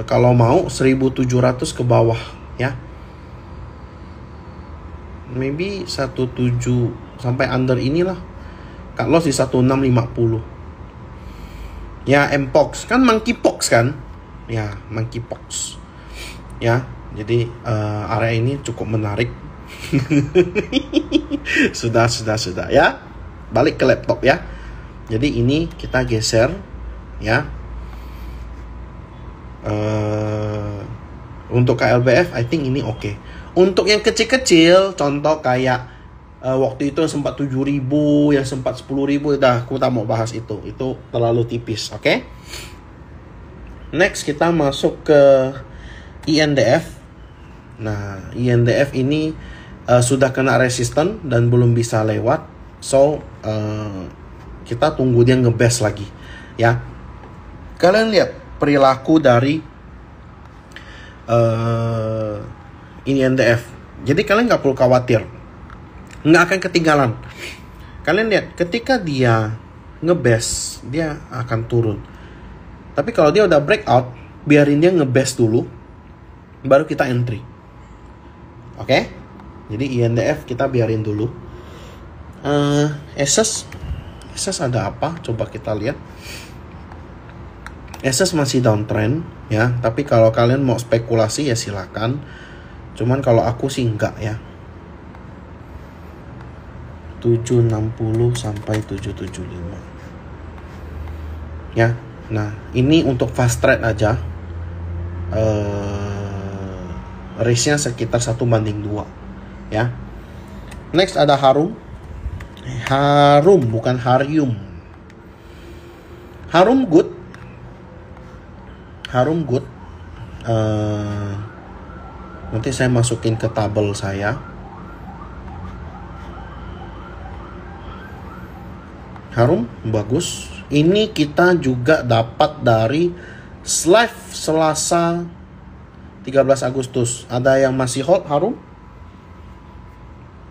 Kalau mau 1.700 ke bawah ya, maybe 17 sampai under inilah, cut loss di 1650 ya. Mpox kan monkeypox kan ya, monkeypox ya. Jadi area ini cukup menarik. sudah ya, balik ke laptop ya. Jadi ini kita geser ya. Untuk KLBF I think ini oke. Untuk yang kecil-kecil, contoh kayak waktu itu sempat 7.000, yang sempat 10.000, dah aku tak mau bahas itu terlalu tipis. Oke. Next kita masuk ke INDF. Nah, INDF ini sudah kena resisten dan belum bisa lewat. So kita tunggu dia ngebest lagi ya. Kalian lihat perilaku dari INDF. Jadi kalian nggak perlu khawatir, nggak akan ketinggalan. Kalian lihat ketika dia ngebest, dia akan turun. Tapi kalau dia udah breakout, biarin dia ngebest dulu, baru kita entry. Oke? Jadi INDF kita biarin dulu. SS ada apa? Coba kita lihat. SS masih downtrend ya, tapi kalau kalian mau spekulasi ya silakan. Cuman kalau aku sih enggak ya. 760 sampai 775. Ya. Nah, ini untuk fast trade aja. Ratio-nya sekitar 1:2 ya. Next ada Harum. Harum bukan Harium. Harum good. Nanti saya masukin ke tabel saya. Harum bagus. Ini kita juga dapat dari slide Selasa 13 Agustus. Ada yang masih hold Harum?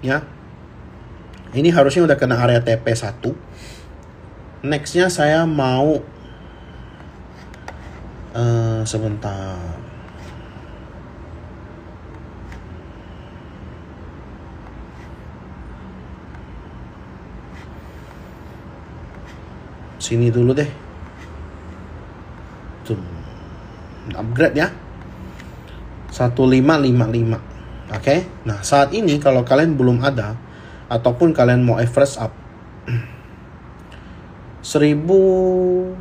Ya. Ini harusnya udah kena area TP1. Nextnya saya mau sebentar. Sini dulu deh. Tuh. Upgrade ya. 1555. Oke. Nah, saat ini kalau kalian belum ada ataupun kalian mau average up 1390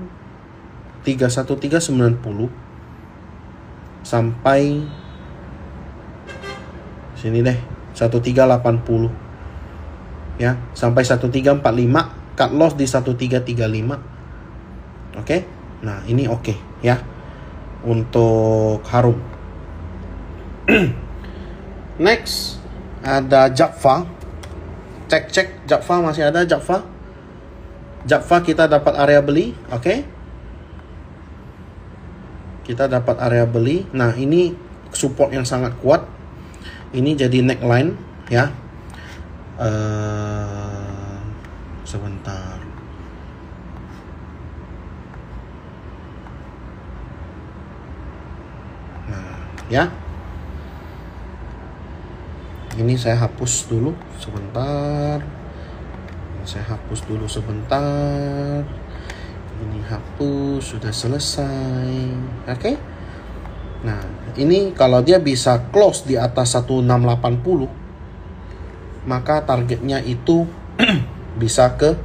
sampai sini deh 1380 ya, sampai 1345, cut loss di 1335. Oke. Nah, ini oke ya untuk Harum. Next ada Japfa. Cek Japfa masih ada. Japfa kita dapat area beli. Oke. Kita dapat area beli. Nah, ini support yang sangat kuat. Ini jadi neckline ya. Sebentar. Nah, ya. Ini saya hapus dulu sebentar. Ini hapus, sudah selesai. Oke. Nah, ini kalau dia bisa close di atas 1680, maka targetnya itu bisa ke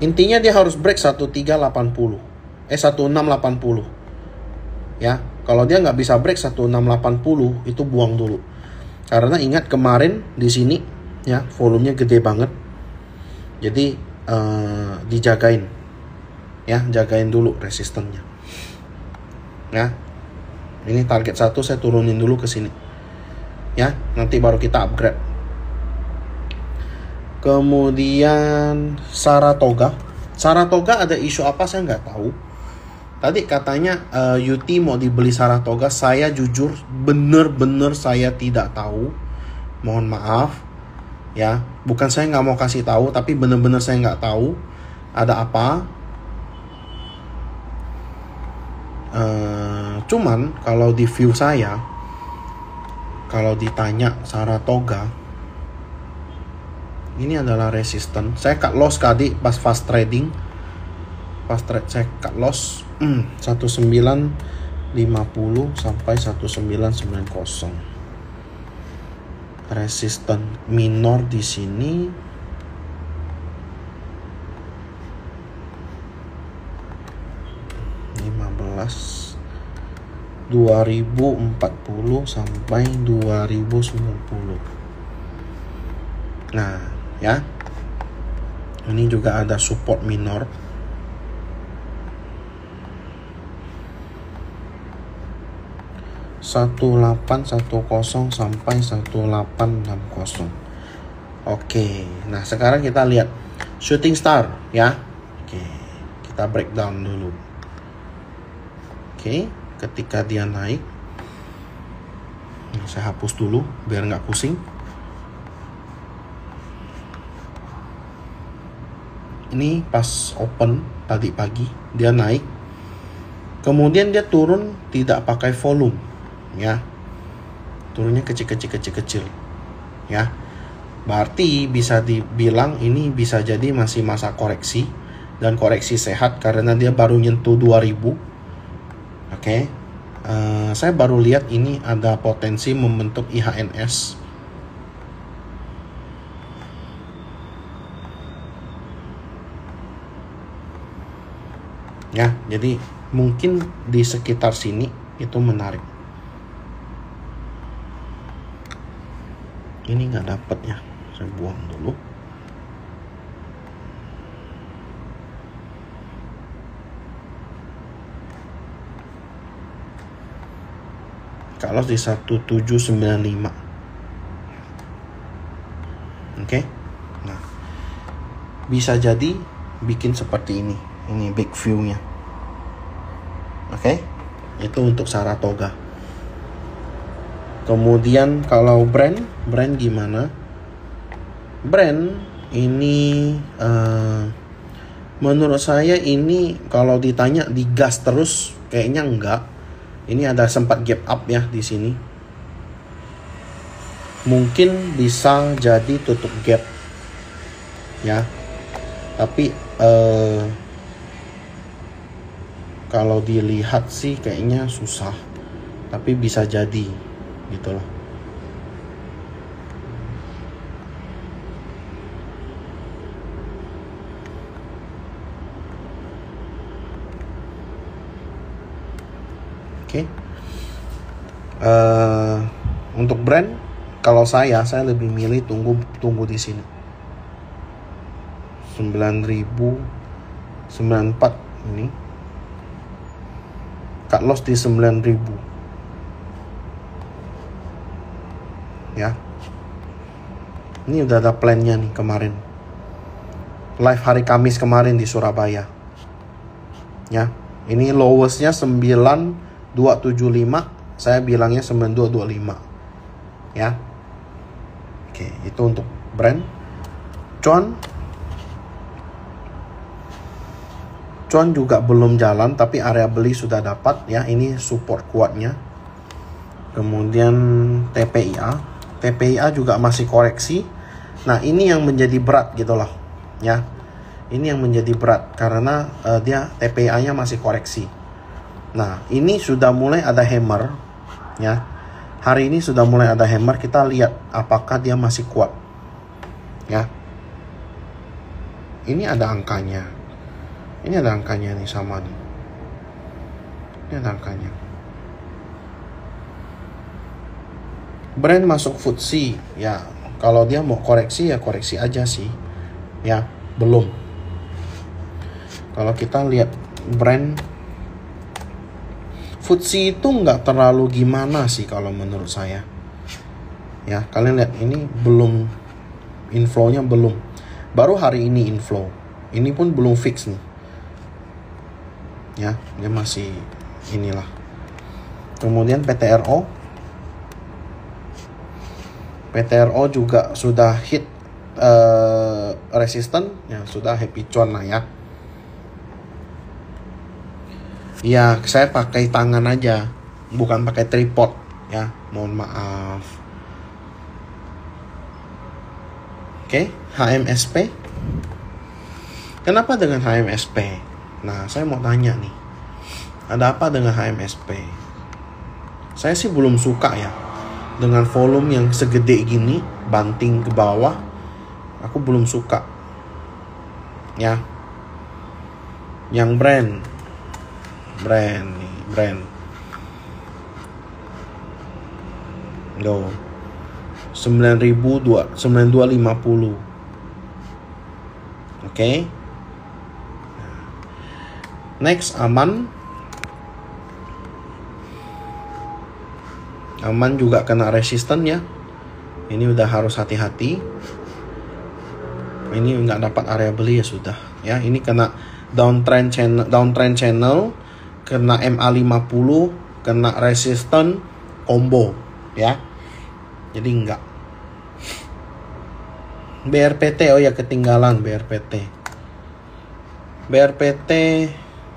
intinya dia harus break 1680 ya. Kalau dia nggak bisa break 1680, itu buang dulu. Karena ingat kemarin di sini ya, volumenya gede banget. Jadi dijagain ya, jagain dulu resistennya ya. Ini target 1 saya turunin dulu ke sini ya, nanti baru kita upgrade. Kemudian Saratoga ada isu apa saya nggak tahu. Tadi katanya Yuti mau dibeli Saratoga. Saya jujur bener-bener saya tidak tahu. Mohon maaf ya. Bukan saya nggak mau kasih tahu, tapi bener-bener saya nggak tahu ada apa. Cuman kalau di view saya, kalau ditanya Saratoga, ini adalah resisten. Saya cut loss tadi pas fast trading. Saya cut loss 1950 sampai 1990. Resisten minor di sini $15 2040 sampai 2090. Nah, ya. Ini juga ada support minor. $1810 sampai 1860. Oke, nah sekarang kita lihat shooting star ya. Oke, kita breakdown dulu. Oke, ketika dia naik, saya hapus dulu biar nggak pusing. Ini pas open tadi pagi dia naik, kemudian dia turun tidak pakai volume ya, turunnya kecil ya. Berarti bisa dibilang ini bisa jadi masih masa koreksi, dan koreksi sehat karena dia baru nyentuh 2000. Oke, saya baru lihat ini ada potensi membentuk IHNS. Ya, jadi mungkin di sekitar sini itu menarik. Ini nggak dapat ya, saya buang dulu. Kalau di 1795. Oke. Nah, bisa jadi bikin seperti ini. Ini big view-nya. Oke. Itu untuk Saratoga. Kemudian kalau brand gimana? Brand ini menurut saya ini kalau ditanya digas terus kayaknya enggak. Ini ada sempat gap up ya di sini. Mungkin bisa jadi tutup gap ya. Tapi kalau dilihat sih kayaknya susah. Tapi bisa jadi gitu loh. Oke. Untuk brand, kalau saya lebih milih tunggu di sini. 9.094 ini. Cut loss di 9.000. Ya. Ini udah ada plannya nih kemarin. Live hari Kamis kemarin di Surabaya. Ya. Ini lowestnya 9275, saya bilangnya 9225 ya. Oke, itu untuk brand. Cuan juga belum jalan, tapi area beli sudah dapat ya. Ini support kuatnya. Kemudian TPIA juga masih koreksi. Nah, ini yang menjadi berat gitu loh ya. Ini yang menjadi berat karena dia TPIA-nya masih koreksi. Nah, ini sudah mulai ada hammer ya. Hari ini sudah mulai ada hammer, kita lihat apakah dia masih kuat. Ya. Ini ada angkanya. Ini ada angkanya nih sama nih. Ini ada angkanya. Brand masuk FTSE ya. Kalau dia mau koreksi ya koreksi aja sih. Ya, belum. Kalau kita lihat brand FTSE itu nggak terlalu gimana sih kalau menurut saya. Ya, kalian lihat ini belum, inflow-nya belum. Baru hari ini inflow. Ini pun belum fix nih. Ya, dia masih inilah. Kemudian PTRO. PTRO juga sudah hit resisten, ya sudah happy cuan lah ya. Ya, saya pakai tangan aja, bukan pakai tripod ya. Mohon maaf. Oke, HMSP. Kenapa dengan HMSP? Nah, saya mau tanya nih. Ada apa dengan HMSP? Saya sih belum suka ya. Dengan volume yang segede gini, banting ke bawah, aku belum suka. Ya. Yang brand nih, Loh. 9250. Oke. Next, Aman juga kena resisten ya. Ini udah harus hati-hati. Ini nggak dapat area beli ya sudah. Ya, ini kena downtrend channel, kena MA50, kena resisten combo ya. Jadi enggak. BRPT, oh ya ketinggalan BRPT.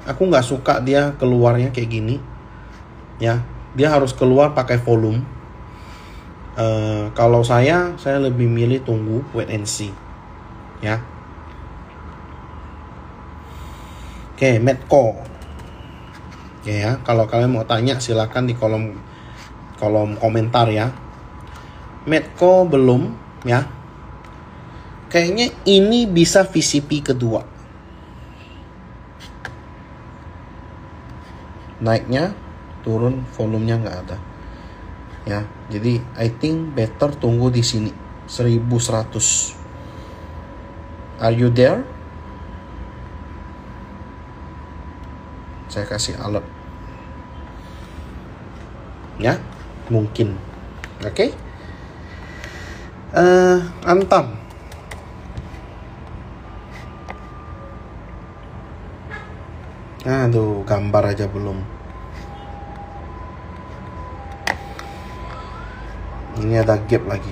Aku nggak suka dia keluarnya kayak gini. Ya, dia harus keluar pakai volume. Kalau saya lebih milih tunggu wait and see. Ya. Oke, Medco. Ya, kalau kalian mau tanya silakan di kolom komentar ya. Medco belum ya. Kayaknya ini bisa VCP kedua. Naiknya, turun, volumenya nggak ada. Ya, jadi I think better tunggu di sini 1100. Are you there? Saya kasih alert. Ya, mungkin. Oke. Antam. Aduh, gambar aja belum. Ini ada gap lagi.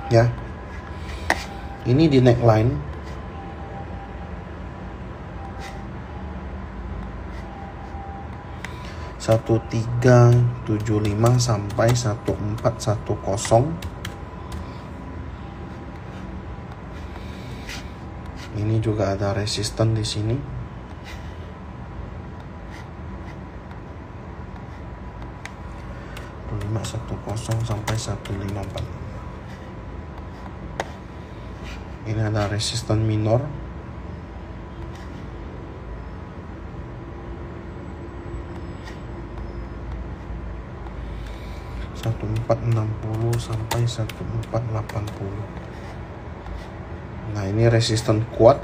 Ya. Ini di neckline. Satu 1375 sampai 1410. Ini juga ada resisten di sini. Lima 10 sampai 1545. Ini ada resisten minor. Satu 1460 sampai 1480. Nah, ini resisten kuat.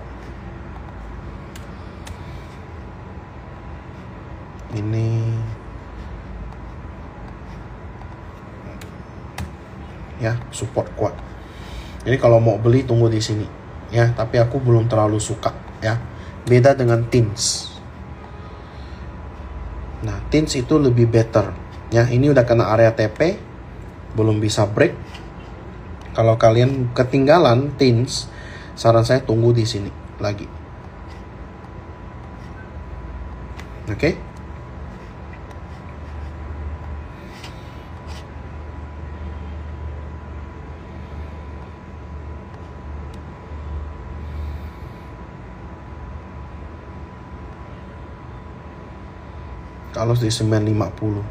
Ini ya, support kuat. Jadi kalau mau beli tunggu di sini ya, tapi aku belum terlalu suka ya. Beda dengan Teams. Nah, Teams itu lebih better ya. Ini udah kena area TP, belum bisa break. Kalau kalian ketinggalan Teams, saran saya tunggu di sini lagi. Oke? Kalau di 950.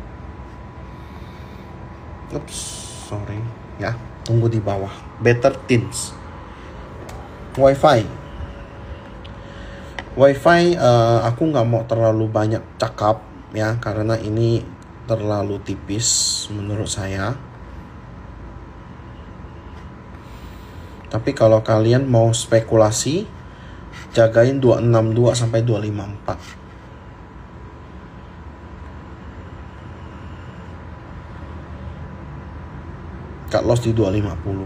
Ups, sorry ya. Tunggu di bawah. Better Teams. Wi-Fi, aku nggak mau terlalu banyak cakap ya, karena ini terlalu tipis menurut saya. Tapi kalau kalian mau spekulasi, jagain 262 sampai 254. loss di 250.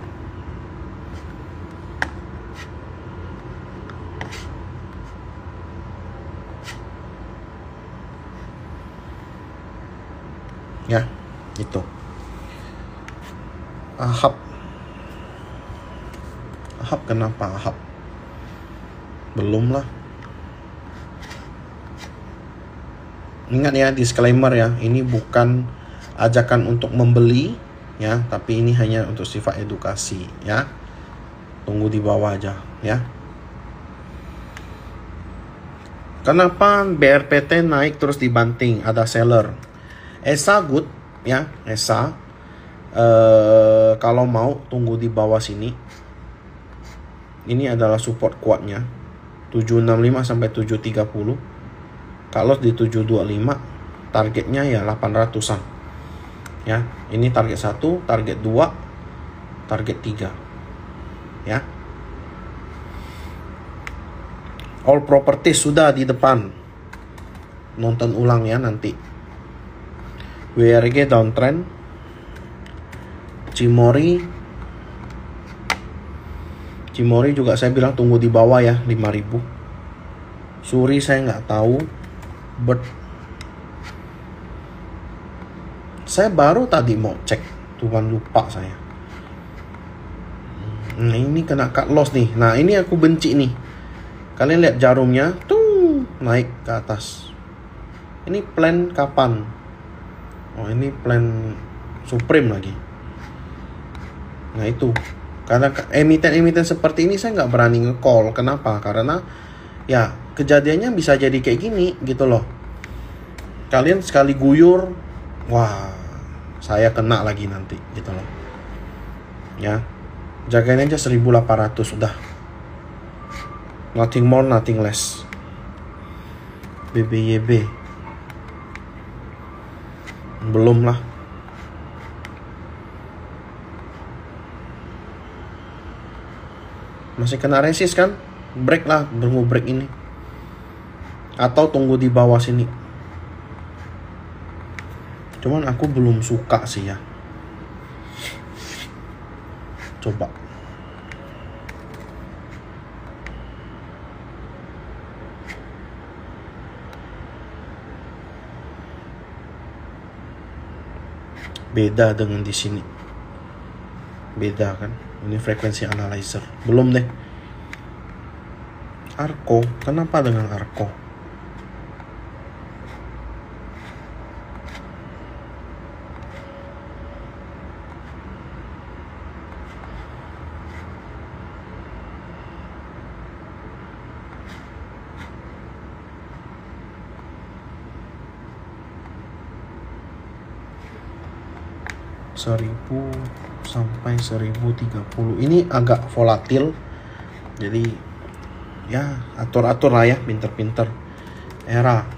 Ya, itu. Ahab kenapa Ahab? Belum lah. Ingat ya, disclaimer ya, ini bukan ajakan untuk membeli ya, tapi ini hanya untuk sifat edukasi ya. Tunggu di bawah aja ya. Kenapa BRPT naik terus dibanting? Ada seller. ESA good ya, ESA. Kalau mau tunggu di bawah sini. Ini adalah support kuatnya 765 sampai 730. Kalau di 725 targetnya ya 800-an. Ya, ini target 1, target 2, target 3. Ya. All properties sudah di depan. Nonton ulang ya nanti. WRG downtrend. Cimori juga saya bilang tunggu di bawah ya, 5.000. Suri saya nggak tahu. But saya baru tadi mau cek, cuman lupa saya. Nah, ini kena cut loss nih. Nah, ini aku benci nih. Kalian lihat jarumnya tuh naik ke atas. Ini plan kapan? Oh, ini plan Supreme lagi. Nah, itu. Karena emiten-emiten seperti ini saya nggak berani nge-call. Kenapa? Karena ya kejadiannya bisa jadi kayak gini gitu loh. Kalian sekali guyur, wah, saya kena lagi nanti gitu loh. Ya, jagain aja 1.800 sudah. Nothing more, nothing less. BBYB belum lah. Masih kena resist kan? Break lah, tunggu break ini. Atau tunggu di bawah sini. Cuman aku belum suka sih ya. Coba. Beda dengan di sini. Beda kan? Ini frekuensi analyzer. Belum deh. Arko, kenapa dengan Arko? Seribu sampai 1030. Ini agak volatil. Jadi ya atur-atur lah ya, pinter-pinter. Era.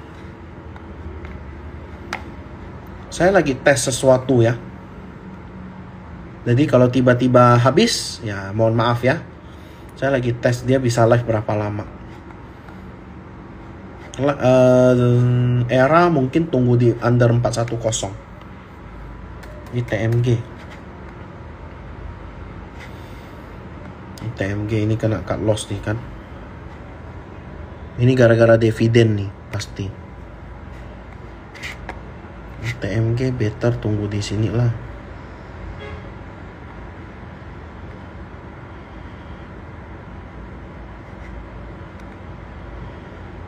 Saya lagi tes sesuatu ya. Jadi kalau tiba-tiba habis, ya mohon maaf ya. Saya lagi tes dia bisa live berapa lama. Era mungkin tunggu di under 410. Ini TMG ini kena cut loss nih kan. Ini gara-gara dividen nih pasti. TMG better tunggu di sini lah.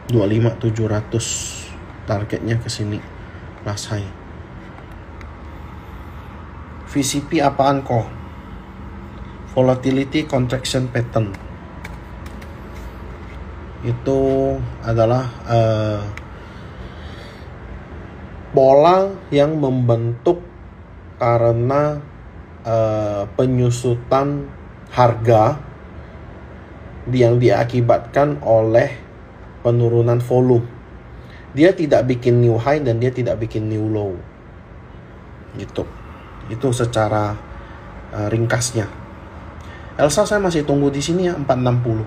$25,700 targetnya ke sini. Last high. VCP apaan kok? Volatility contraction pattern. Itu adalah pola yang membentuk karena penyusutan harga yang diakibatkan oleh penurunan volume. Dia tidak bikin new high dan dia tidak bikin new low. Gitu. Itu secara ringkasnya. Elsa saya masih tunggu di sini ya 460.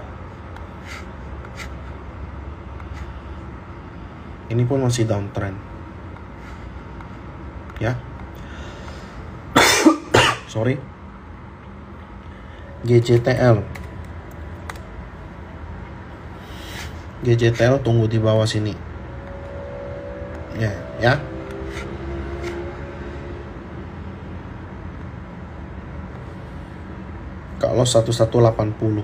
Ini pun masih downtrend. Ya. Sorry. GJTL. GJTL tunggu di bawah sini. Ya. Kalau 1180.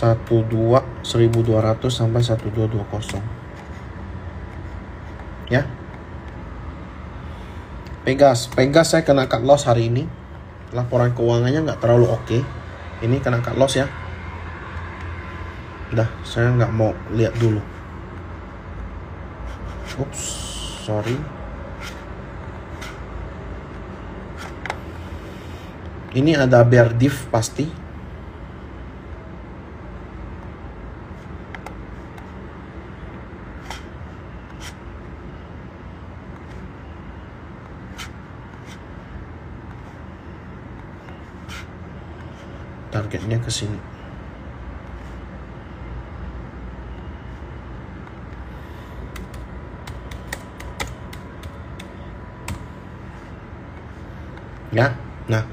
1200 sampai 1220. Ya. Pegas saya kena cut loss hari ini. Laporan keuangannya nggak terlalu oke. Ini kena cut loss ya. Udah, saya nggak mau lihat dulu. Ups, sorry. Ini ada bear div pasti. Targetnya ke sini. Ya. Nah,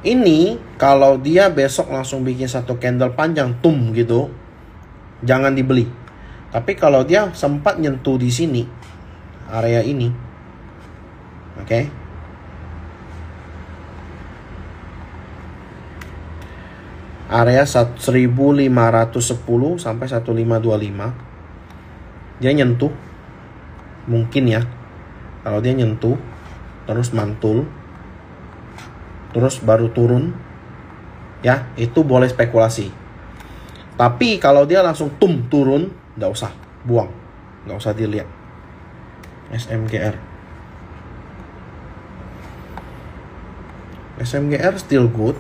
ini kalau dia besok langsung bikin satu candle panjang gitu, jangan dibeli. Tapi kalau dia sempat nyentuh di sini, area ini, oke. Area 1510 sampai 1525. Dia nyentuh. Mungkin ya. Kalau dia nyentuh terus mantul, terus baru turun, ya itu boleh spekulasi. Tapi kalau dia langsung turun, nggak usah, buang, nggak usah dilihat. SMGR still good.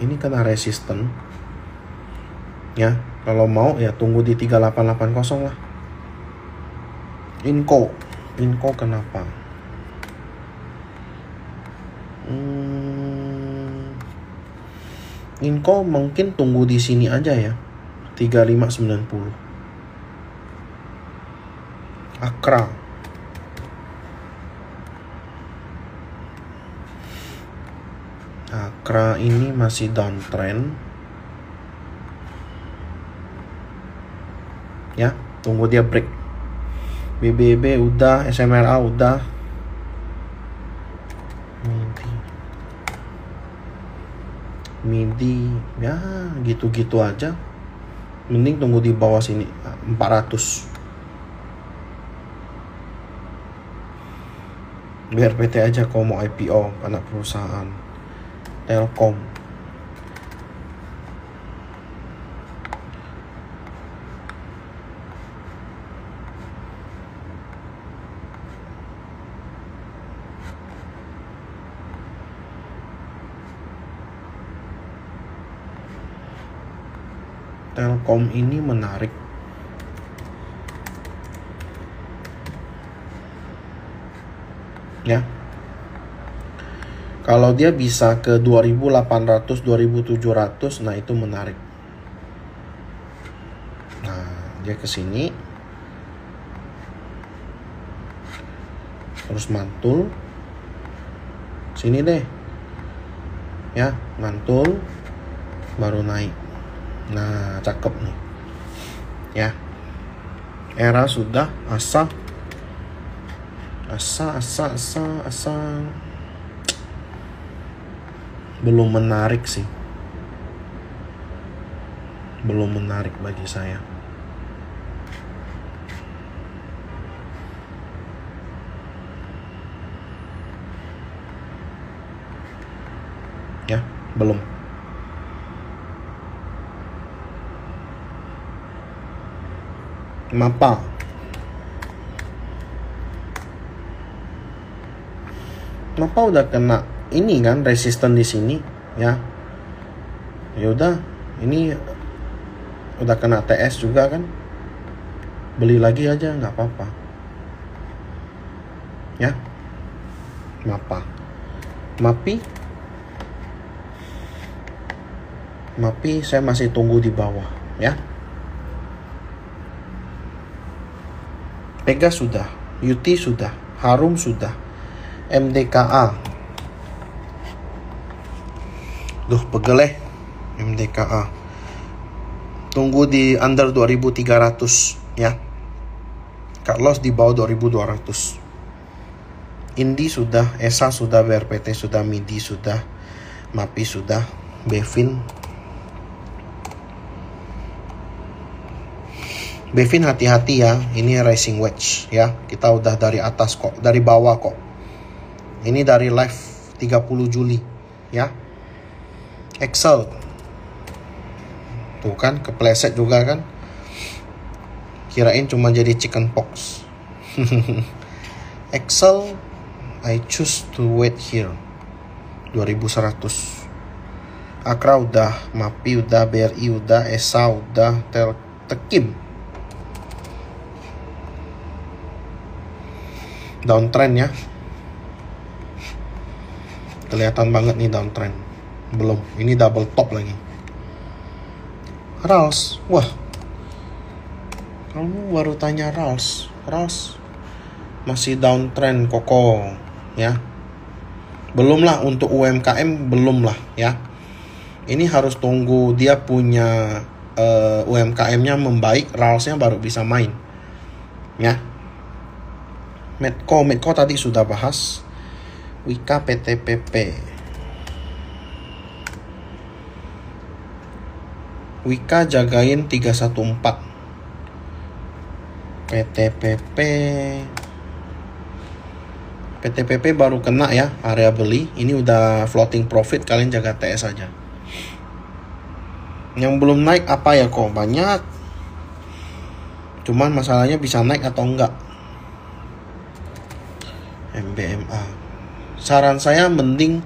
Ini kena resisten. Ya, kalau mau ya tunggu di 3880 lah. Inco kenapa? Inco mungkin tunggu di sini aja ya. 3590. Akra ini masih downtrend. Ya, tunggu dia break. BBB udah, SMRA udah. MIDI ya gitu-gitu aja. Mending tunggu di bawah sini 400. Biar PT aja kalau mau IPO anak perusahaan. Telkom. Telkom ini menarik. Ya. Kalau dia bisa ke 2800, 2700, nah itu menarik. Nah, dia ke sini. Terus mantul. Sini deh. Ya, mantul baru naik. Nah, cakep nih. Ya. Era sudah asa. Belum menarik sih. Belum menarik bagi saya. Ya, belum. Mapa udah kena ini kan, resisten di sini ya. Ya udah, ini udah kena TS juga kan. Beli lagi aja nggak apa-apa. Ya. Mapi saya masih tunggu di bawah ya. Pegas sudah, UT sudah, Harum sudah. MDKA. Duh, pegel MDKA. Tunggu di under 2300 ya. Cut loss di bawah 2200. Indi sudah, ESA sudah, BRPT sudah, MIDI sudah, MAPI sudah, Bevin. Bevin hati-hati ya, ini rising wedge ya. Kita udah dari atas kok, dari bawah kok. Ini dari live 30 Juli ya. Excel. Tuh kan, kepleset juga kan. Kirain cuma jadi chicken pox. Excel, I choose to wait here. 2100. Akra udah, MAPI udah, BRI udah, ESA udah, Tekim. Downtrend ya. Kelihatan banget nih downtrend. Belum, ini double top lagi. Rals, wah. Kamu baru tanya Rals. Rals masih downtrend kokoh ya. Belum lah untuk UMKM, belum lah ya. Ini harus tunggu dia punya UMKM-nya membaik, Ralsnya baru bisa main ya. Medco tadi sudah bahas. Wika PTPP. Wika jagain 314. PTPP baru kena ya area beli. Ini udah floating profit, kalian jaga TS aja. Yang belum naik apa ya kok? Banyak. Cuman masalahnya bisa naik atau enggak. MBMA. Saran saya mending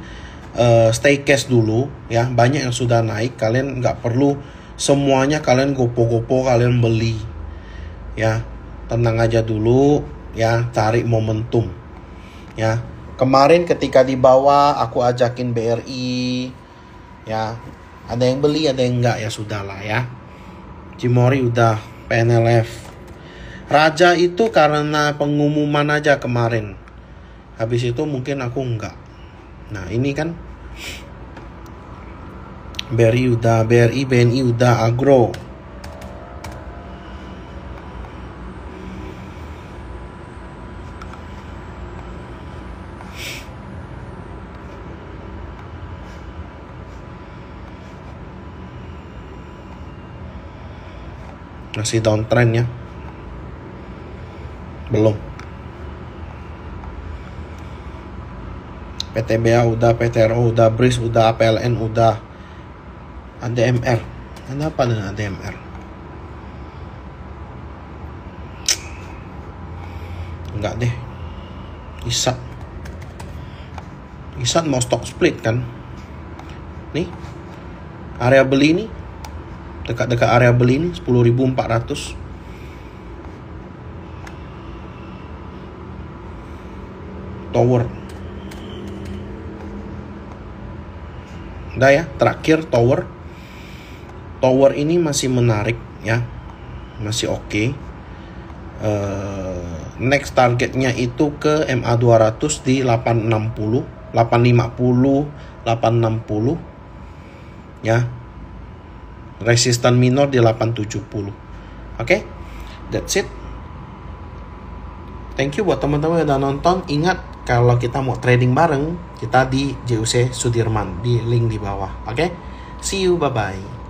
stay cash dulu ya. Banyak yang sudah naik, kalian nggak perlu semuanya kalian gopo-gopo kalian beli ya. Tenang aja dulu ya, cari momentum ya. Kemarin ketika di bawah aku ajakin BRI ya, ada yang beli ada yang enggak, ya sudahlah ya. Cimori udah, PNLF. Raja itu karena pengumuman aja kemarin. Habis itu mungkin aku enggak. Nah ini kan BRI udah, BRI, BNI udah, Agro. Masih downtrend ya. Belum. PTBA udah, PTRO udah, BRIS udah, PLN udah, ADMR. Ada apa dengan ADMR? Enggak deh. ISAT mau stock split kan? Nih. Area beli nih. Dekat-dekat area beli nih 10.400. Tower. Udah ya, terakhir Tower. Tower ini masih menarik ya. Masih oke. Next targetnya itu ke MA 200 di 860, 850, 860 ya. Resistan minor di 870. Oke? That's it. Thank you buat teman-teman yang udah nonton. Ingat, kalau kita mau trading bareng, kita di JUC Sudirman, di link di bawah. Oke? See you, bye-bye.